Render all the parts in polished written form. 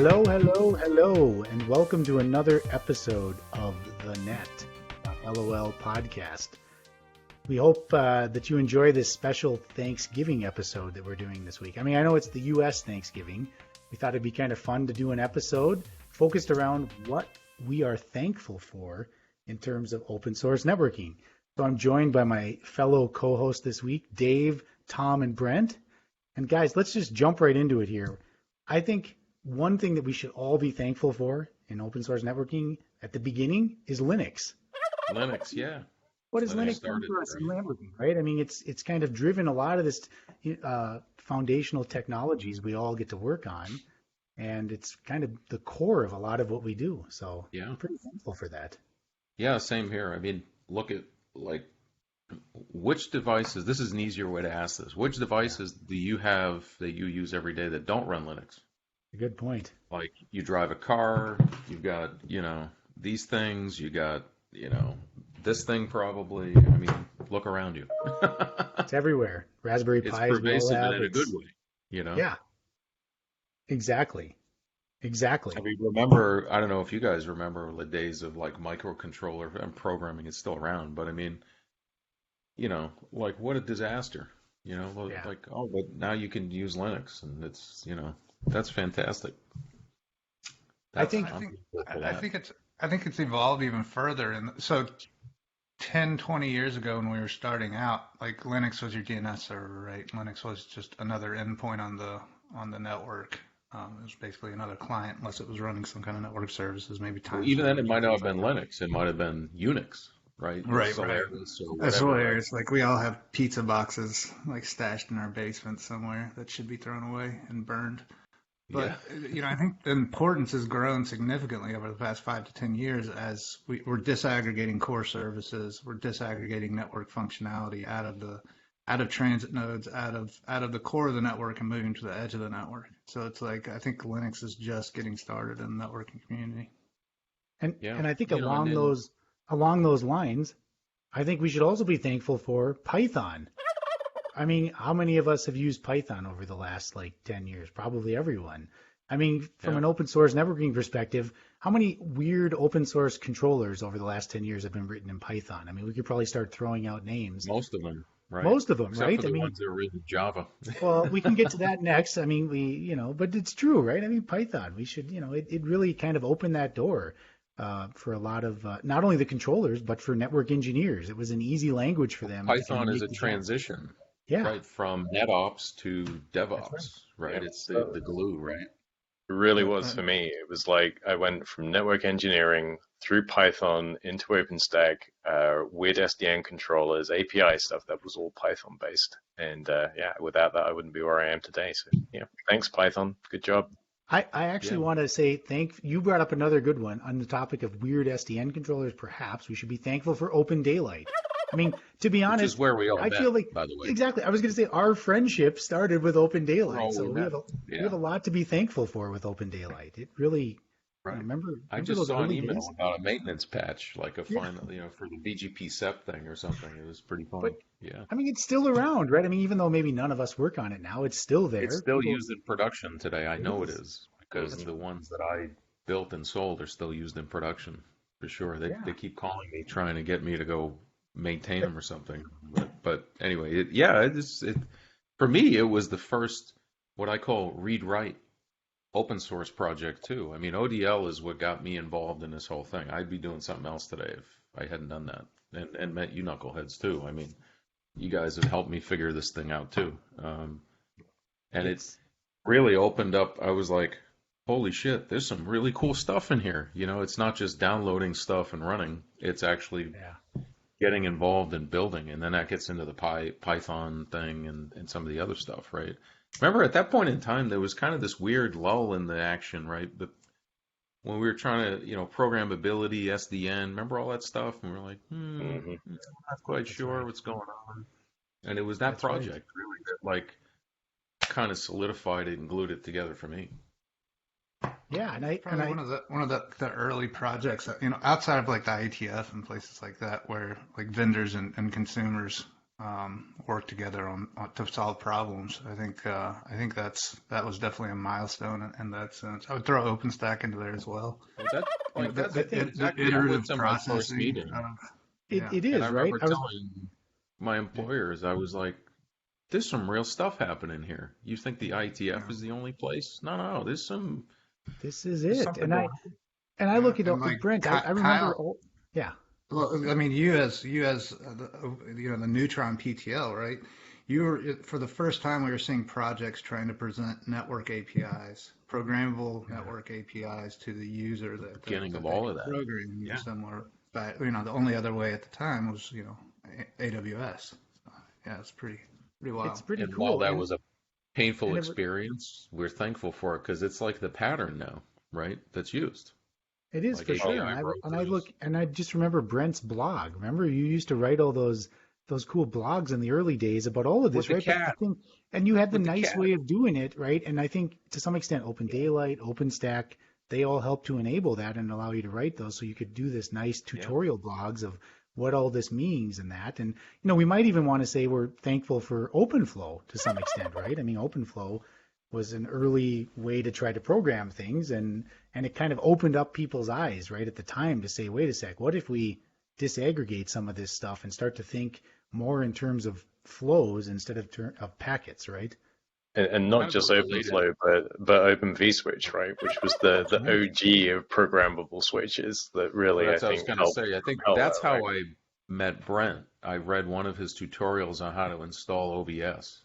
Hello, hello, hello, and welcome to another episode of the Net LOL podcast. We hope that you enjoy this special Thanksgiving episode that we're doing this week. I mean, I know it's the U.S. Thanksgiving. We thought it'd be kind of fun to do an episode focused around what we are thankful for in terms of open source networking. So I'm joined by my fellow co-hosts this week, Dave, Tom, and Brent. And guys, let's just jump right into it here. I think one thing that we should all be thankful for in open source networking at the beginning is Linux. Linux, yeah. What is Linux done for us in networking, right? I mean, it's kind of driven a lot of this foundational technologies we all get to work on, and it's kind of the core of a lot of what we do. So Yeah. I'm pretty thankful for that. Yeah, same here. I mean, look at which devices, this is an easier way to ask this. Which devices do you have that you use every day that don't run Linux? A good point. Like you drive a car, you've got, these things, you got, this thing probably. I mean, look around you. It's everywhere. Raspberry It's Pis we all pervasive have. and in a good way, Yeah, exactly. Exactly. I mean, remember, I don't know if you guys remember the days of like microcontroller and programming is still around, but I mean, like what a disaster, Yeah. like, oh, but now you can use Linux and it's, that's fantastic. I That's, think I'm thankful for I that. think it's evolved even further. And so 10, 20 years ago when we were starting out, like Linux was your DNS server, right? Linux was just another endpoint on the network. It was basically another client unless it was running some kind of network services, maybe Well, time even then, it servers, might not things have been like that. Linux. It might have been Unix, right? Right. Solaris or That's whatever, right? hilarious. Like we all have pizza boxes like stashed in our basement somewhere that should be thrown away and burned. Yeah. But I think the importance has grown significantly over the past 5 to 10 years as we're disaggregating core services, we're disaggregating network functionality out of transit nodes, out of the core of the network and moving to the edge of the network. So it's like I think Linux is just getting started in the networking community. and Yeah. and I think And then, along those lines, I think we should also be thankful for Python. I mean, how many of us have used Python over the last 10 years? Probably everyone. I mean, from yeah, an open source networking perspective, how many weird open source controllers over the last 10 years have been written in Python? I mean, we could probably start throwing out names. most of them, right? Most of them, Except for right? I the mean, ones that are written in Java. well, we can get to that next. I mean, but it's true, right? I mean, Python, we should, it really kind of opened that door for a lot of not only the controllers, but for network engineers. It was an easy language for them to kind of Python is make a the jump. transition, Yeah, right, from NetOps to that's right. DevOps, right? Yeah, It's the glue, right? it really Yep. was for me. It was like I went from network engineering through Python into OpenStack, with SDN controllers, API stuff. That was all Python based. And yeah, without that, I wouldn't be where I am today. So yeah, thanks Python. Good job. I actually Yeah. want to say you brought up another good one on the topic of weird SDN controllers. Perhaps we should be thankful for Open Daylight. I mean, to be Which is honest, where we all I met, feel like by the way. exactly. I was going to say our friendship started with Open We're Daylight, all so we we met. we have Yeah, a lot to be thankful for with Open Daylight. It really, right. remember I just those saw an early email days? about a maintenance patch, like a Yeah, final, for the BGP SEP thing or something. It was pretty but fun. Yeah. I mean, it's still around, right? I mean, even though maybe none of us work on it now, it's still It's there. still People, used in production today. I it know it is. is because That's the ones that I built and sold are still used in production for sure. They yeah. they keep calling me trying to get me to go maintain them or something. But anyway, it for me it was the first what I call read write open source project too. I mean, ODL is what got me involved in this whole thing. I'd be doing something else today if I hadn't done that, and met you knuckleheads too. I mean, you guys have helped me figure this thing out too. And it It's really opened up. I was like, holy shit, there's some really cool stuff in here. It's not just downloading stuff and running. It's actually yeah. getting involved in building, and then that gets into the Python thing and some of the other stuff, right? Remember, at that point in time, there was kind of this weird lull in the action, right? But when we were trying to, programmability, SDN, remember all that stuff? And we were like, Hmm. I'm not quite That's sure right. what's going on. And it was that That's right. project really that like kind of solidified it and glued it together for me. Yeah, and Probably one of the early projects that, outside of like the IETF and places like that where like vendors and consumers work together on to solve problems. I think that was definitely a milestone in that sense. I would throw OpenStack into there as well. That like that's I think The exactly. I went iterative to my first processing meeting, of, yeah. it and I is, right? remember telling my employers, I was like, "There's some real stuff happening here. You think the IETF is the only place? No, no, this is there's it. something going on." And I Yeah, look at and like Brent. I remember. Kyle, All, yeah. well, I mean, you as the Neutron PTL, right? You were for the first time we were seeing projects trying to present network APIs, programmable network APIs to the user Beginning of that they all could of that. program Yeah. similar. But the only other way at the time was AWS. So, yeah, it's pretty wild. It's pretty And cool. while that was a painful and experience, we're thankful for it because it's like the pattern now, right? That's used. it is Like for sure. API And I brokers. look and I just remember Brent's blog. Remember you used to write all those cool blogs in the early days about all of With this, the right? But cat. and you had the With the nice cat. way of doing it, right? And I think to some extent, Open Daylight, OpenStack, they all help to enable that and allow you to write those, so you could do this nice Yeah. tutorial blogs of what all this means and that. And we might even want to say we're thankful for OpenFlow to some extent, right? I mean, OpenFlow was an early way to try to program things, and it kind of opened up people's eyes right at the time to say, wait a sec, what if we disaggregate some of this stuff and start to think more in terms of flows instead of packets, right? And not Kind of just a related. OpenFlow, but Open vSwitch, right? Which was the OG of programmable switches that really, That's I what I was think, going to helped say. I think propel that's that, how right? I met Brent. I read one of his tutorials on how to install OBS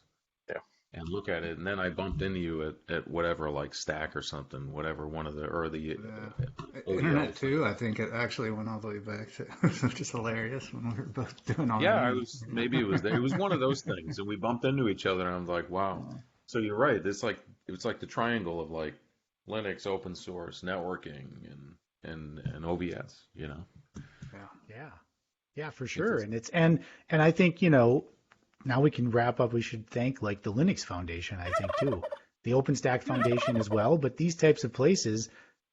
Yeah. and look at it, and then I bumped into you at whatever, like Stack or something, whatever one of the early ODL Internet thing. too. I think it actually went all the way back to, which is hilarious when we were both doing all Yeah, that. I was maybe it was there. It was one of those things, and we bumped into each other, and I was like, "Wow." So you're right. It's like the triangle of like Linux, open source, networking, and OBS. Yeah, for sure. And I think now we can wrap up. We should thank like the Linux Foundation, I think too, the OpenStack Foundation as well. But these types of places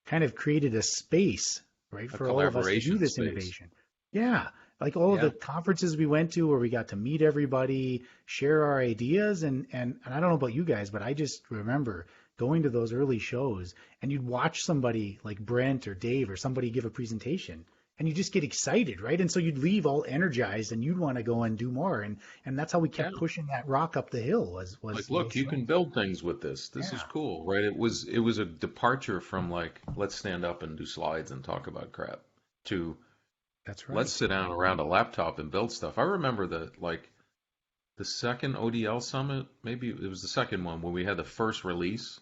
kind of created a space, right, A for all of us to do collaboration this space. innovation. Yeah, like all of the conferences we went to where we got to meet everybody, share our ideas, and I don't know about you guys, but I just remember going to those early shows and you'd watch somebody like Brent or Dave or somebody give a presentation and you just get excited, right? And so you'd leave all energized and you'd want to go and do more. And that's how we kept pushing that rock up the hill was Like, look, you can build things with this. This is cool, right? It was a departure from like, let's stand up and do slides and talk about crap to that's right. let's sit down around a laptop and build stuff. I remember the second ODL summit, maybe it was the second one when we had the first release.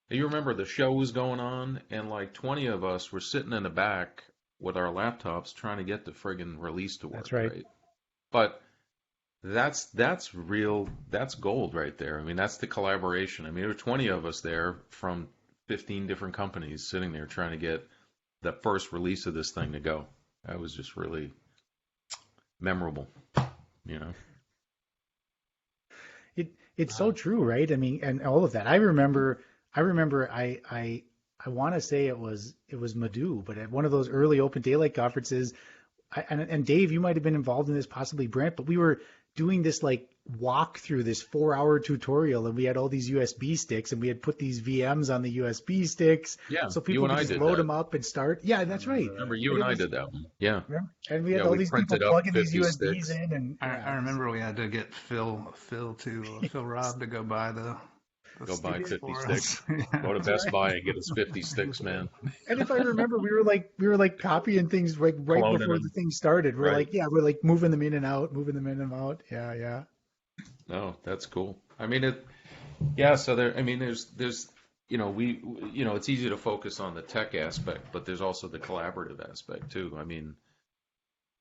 And you remember the show was going on and like 20 of us were sitting in the back with our laptops trying to get the friggin' release to work. That's right. But that's real, that's gold right there. I mean, that's the collaboration. I mean, there were 20 of us there from 15 different companies sitting there trying to get the first release of this thing to go. That was just really memorable, It's so true, right? I mean, and all of that. I remember I want to say it was Madhu, but at one of those early Open Daylight conferences, and Dave, you might have been involved in this, possibly Brent, but we were doing this like walk through this 4-hour tutorial, and we had all these USB sticks, and we had put these VMs on the USB sticks, so people could just load them up and start. Yeah, that's right. Remember, you and I did that one. Yeah. Remember? And we had all these people plugging these USBs in, and I remember we had to get Phil Robb to go buy the. Go buy 50 sticks. Go to Best Buy and get us 50 sticks, man. And if I remember, we were like copying things right before the thing started. We're like moving them in and out. Yeah. No, that's cool. I mean, so there. I mean, there's it's easy to focus on the tech aspect, but there's also the collaborative aspect too. I mean,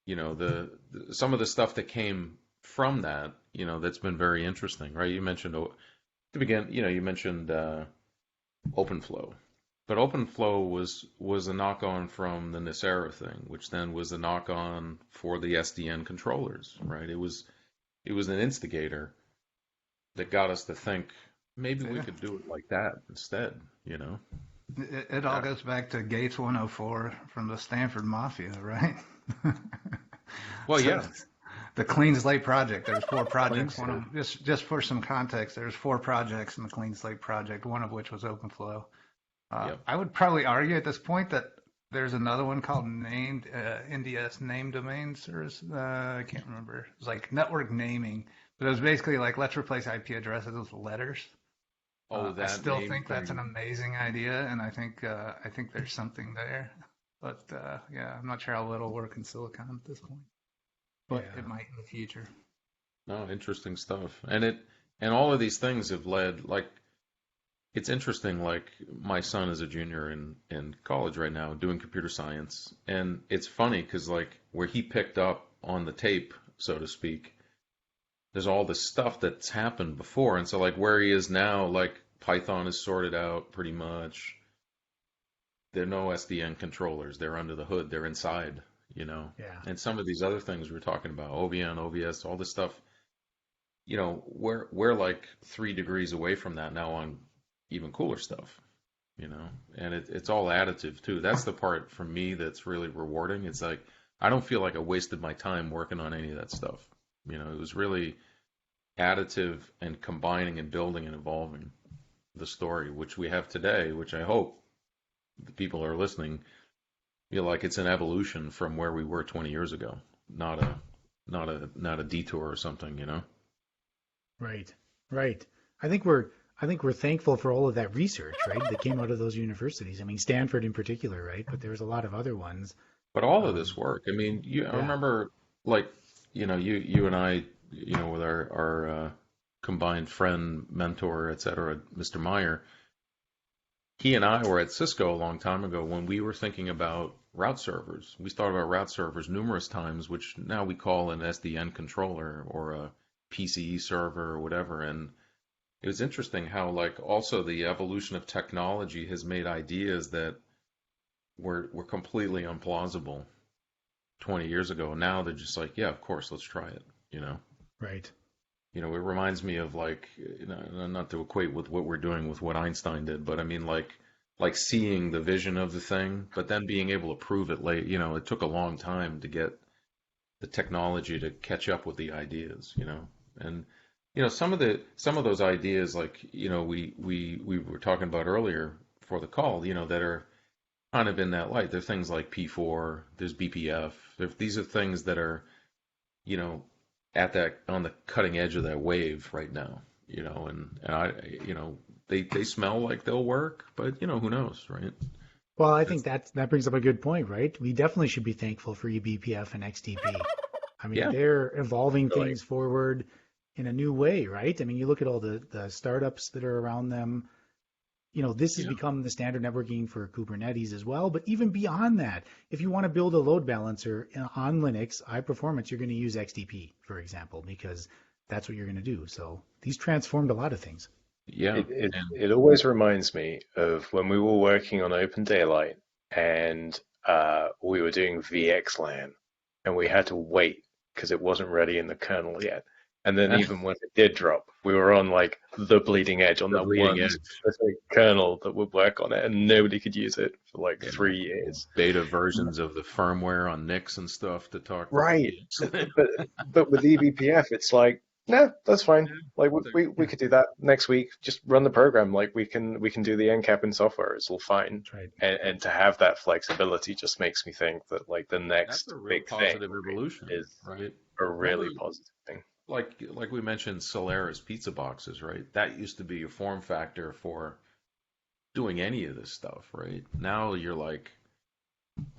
the some of the stuff that came from that, that's been very interesting, right? You mentioned to begin, you mentioned OpenFlow, but OpenFlow was a knock-on from the Nicira thing, which then was a knock-on for the SDN controllers, right? It was an instigator that got us to think maybe we could do it like that instead, It all goes back to Gates 104 from the Stanford Mafia, right? Well, yeah. The Clean Slate project. There's 4 Clean projects. One slate. of them, just for some context, there's 4 projects in the Clean Slate project. One of which was OpenFlow. Yep. I would probably argue at this point that there's another one called named NDS Name Domain Service. I can't remember. It was like network naming, but it was basically like let's replace IP addresses with letters. Oh, I that still name think that's an thing. amazing idea, and I think there's something there. But yeah, I'm not sure how it'll work in Silicon at this point, but Yeah. it might in the future. No, interesting stuff. And all of these things have led, like, it's interesting, like my son is a junior in college right now doing computer science, and it's funny because like where he picked up on the tape, so to speak, there's all this stuff that's happened before, and so like where he is now, like Python is sorted out pretty much. There are no SDN controllers. They're under the hood. They're inside, you know. Yeah. And some of these other things we're talking about, OVN, OVS, all this stuff, you know, we're like 3 degrees away from that now on even cooler stuff, you know. And it's all additive too. That's the part for me that's really rewarding. It's like I don't feel like I wasted my time working on any of that stuff. You know, it was really additive and combining and building and evolving the story, which we have today, which I hope the people who are listening feel like it's an evolution from where we were 20 years ago, not a detour or something, you know. Right. Right. I think we're thankful for all of that research, right, that came out of those universities. I mean, Stanford in particular, right? But there's a lot of other ones. But all of Um, this work, I mean, I yeah. remember, like, you know, you and I, you know, with our combined friend, mentor, et cetera, Mr. Meyer, he and I were at Cisco a long time ago when we were thinking about route servers. We thought about route servers numerous times, which now we call an SDN controller or a PCE server or whatever. And it was interesting how, like, also the evolution of technology has made ideas that were completely implausible 20 years ago. Now they're just like, yeah, of course, let's try it, you know. Right. You know, it reminds me of like, you know, not to equate with what we're doing with what Einstein did, but I mean like seeing the vision of the thing, but then being able to prove it late. You know, it took a long time to get the technology to catch up with the ideas, you know. And you know, some of those ideas, like, you know, we were talking about earlier for the call, you know, that are kind of in that light. There are things like P4, there's BPF. These are things that are, you know, at that on the cutting edge of that wave right now, you know, and I, you know, they smell like they'll work, but you know, who knows, right? Well, I think That's that brings up a good point, right? We definitely should be thankful for eBPF and XDP. I mean, yeah, they're evolving Really. things forward in a new way, right? I mean, you look at all the startups that are around them. You know, this has yeah, become the standard networking for Kubernetes as well. But even beyond that, if you want to build a load balancer on Linux, high performance, you're going to use XDP, for example, because that's what you're going to do. So these transformed a lot of things. yeah, and It always reminds me of when we were working on Open Daylight and we were doing VXLAN and we had to wait because it wasn't ready in the kernel yet. And then even when it did drop, we were on like the bleeding edge on the that bleeding one edge, specific kernel that would work on it, and nobody could use it for like yeah, 3 years. beta versions of the firmware on NICs and stuff to talk to Right. VMs. But with eBPF, it's like, no, that's fine. Like we Yeah, could do that next week. Just run the program. Like we can do the NCAP in software. It's all fine. that's right. And to have that flexibility just makes me think that like the That's next a real big thing positive evolution, is right? a Well, really positive thing. like we mentioned, Solaris pizza boxes, right? That used to be a form factor for doing any of this stuff, right? Now you're like,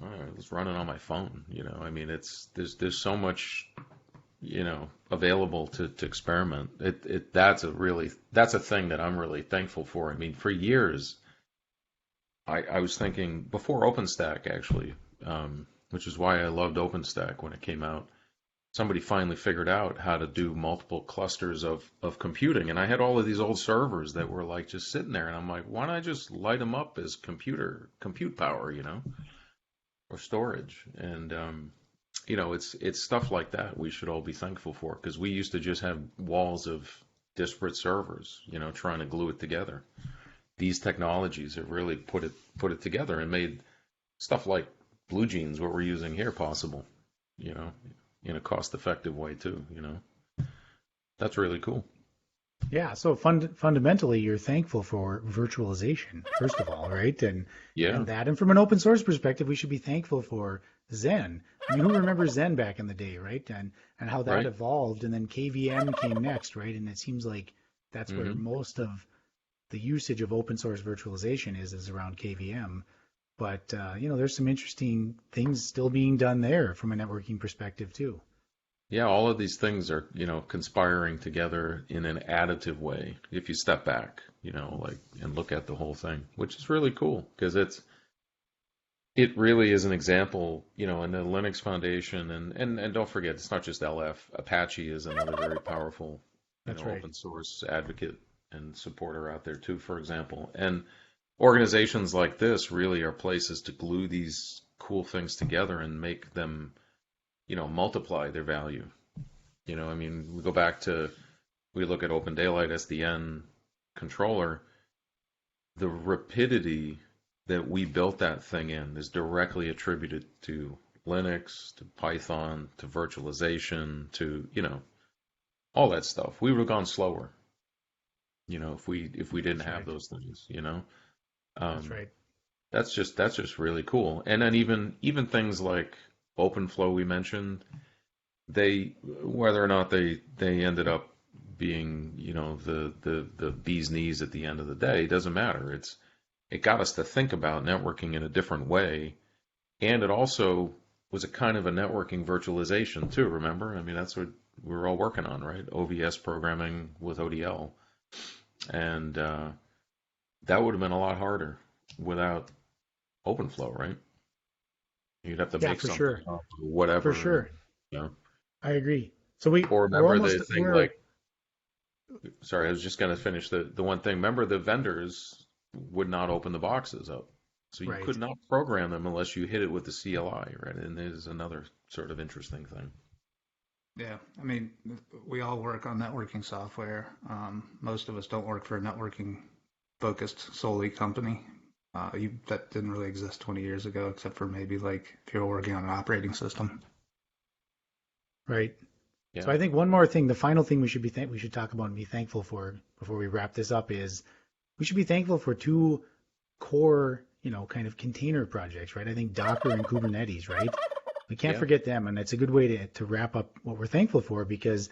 all right, let's run it on my phone. You know, I mean, there's so much, you know, available to experiment. That's a thing that I'm really thankful for. I mean, for years, I was thinking before OpenStack actually, which is why I loved OpenStack when it came out. Somebody finally figured out how to do multiple clusters of computing. And I had all of these old servers that were like just sitting there. And I'm like, why don't I just light them up as compute power, you know, or storage? And, you know, it's stuff like that we should all be thankful for, because we used to just have walls of disparate servers, you know, trying to glue it together. These technologies have really put it together and made stuff like Blue Jeans, what we're using here, possible, you know. in a cost-effective way too. That's really cool. Yeah, so fundamentally, you're thankful for virtualization, first of all, right? Yeah, And from an open source perspective, we should be thankful for Zen. I mean, who remembers Zen back in the day, right? And how that right. evolved, and then KVM came next, right? And it seems like that's where Hmm. most of the usage of open source virtualization is around KVM. But there's some interesting things still being done there from a networking perspective too. Yeah, all of these things are, conspiring together in an additive way if you step back, like and look at the whole thing, which is really cool because it really is an example, in the Linux Foundation and don't forget it's not just LF. Apache is another very powerful, That's right. open source advocate and supporter out there too, for example. And organizations like this really are places to glue these cool things together and make them multiply their value. I mean, we look at Open Daylight SDN controller, the rapidity that we built that thing in is directly attributed to Linux, to Python, to virtualization, to, all that stuff. We would have gone slower, if we didn't have those things, That's right. That's just really cool. And then even things like OpenFlow we mentioned, whether or not they ended up being the bee's knees at the end of the day doesn't matter. It got us to think about networking in a different way, and it also was a kind of a networking virtualization too. Remember, I mean that's what we were all working on, right? OVS programming with ODL, and that would have been a lot harder without OpenFlow, right? You'd have to make for something sure. up or whatever. For sure. You know? I agree. So Or remember the thing we're, like, sorry, I was just going to finish the one thing. Remember the vendors would not open the boxes up. So you Right. could not program them unless you hit it with the CLI, right? And there's another sort of interesting thing. Yeah, I mean, we all work on networking software. Most of us don't work for a networking focused solely company. That didn't really exist 20 years ago, except for maybe like if you were working on an operating system. Right. Yeah. So I think one more thing, the final thing we should talk about and be thankful for before we wrap this up is we should be thankful for two core, kind of container projects, right? I think Docker and Kubernetes, right? We can't forget them, and it's a good way to wrap up what we're thankful for because,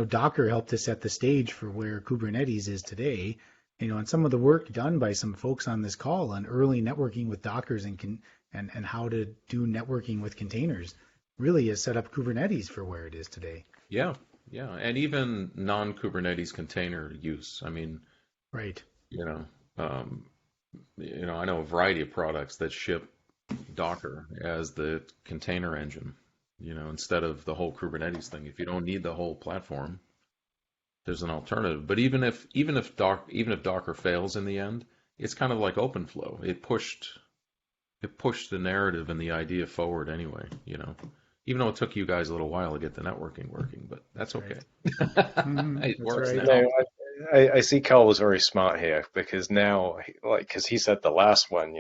Docker helped to set the stage for where Kubernetes is today. And some of the work done by some folks on this call on early networking with Dockers and how to do networking with containers really has set up Kubernetes for where it is today. Yeah, and even non-Kubernetes container use. I mean, right. I know a variety of products that ship Docker as the container engine. Instead of the whole Kubernetes thing. If you don't need the whole platform, there's an alternative. But even if Docker fails in the end, it's kind of like OpenFlow. It pushed the narrative and the idea forward anyway. Even though it took you guys a little while to get the networking working, but that's okay. It works right. now. No, I see Carl was very smart here because now, because he said the last one,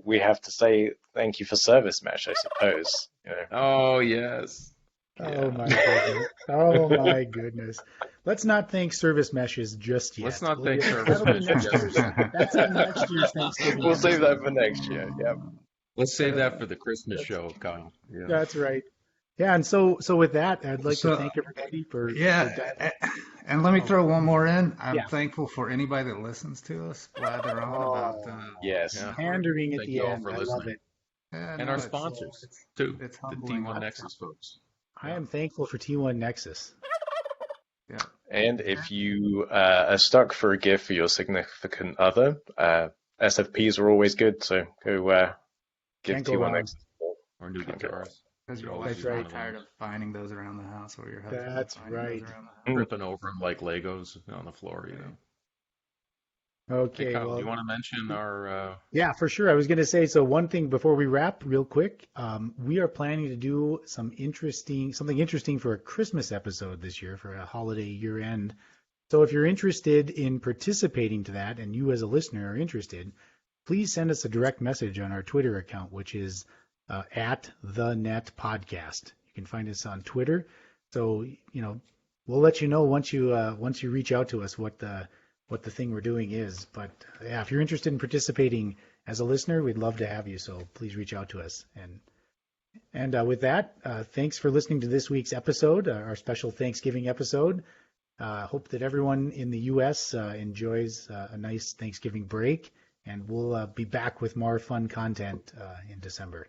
we have to say thank you for service mesh, I suppose. Oh yes. Oh my goodness. Oh my goodness. Let's not thank service meshes just yet. Let's not thank service that'll be mesh next just year's- yet. That's in next year's Thanksgiving. We'll save that for next year. Yeah. Let's save that for the Christmas show, Kyle. Yeah. That's right. Yeah, and so with that, I'd like to thank everybody for And let me throw one more in. I'm Yeah. thankful for anybody that listens to us blather on about Yes. Yeah. pandering at Thank the you all end. for I love listening. it. And our sponsors too, it's the humbling. T1 Nexus folks. I am thankful for T1 Nexus. Yeah. And if you are stuck for a gift for your significant other, SFPs are always good. So go give Can't go T1 wrong. Next. Or new guitars. Because you're Always always right. really tired of finding those around the house or your husband. That's finding those right. around the house. Ripping over them like Legos on the floor, Okay, Hey, Kyle, well, do you want to mention our? yeah, for sure. I was going to say, so one thing before we wrap real quick, we are planning to do something interesting for a Christmas episode this year for a holiday year end. So if you're interested in participating to that and you as a listener are interested, please send us a direct message on our Twitter account, which is at the Net Podcast. You You can find us on Twitter. So, we'll let you know once you reach out to us what the thing we're doing is. But yeah, if you're interested in participating as a listener, we'd love to have you. So please reach out to us. And with that, thanks for listening to this week's episode, our special Thanksgiving episode. Hope that everyone in the U.S. Enjoys a nice Thanksgiving break, and we'll be back with more fun content in December.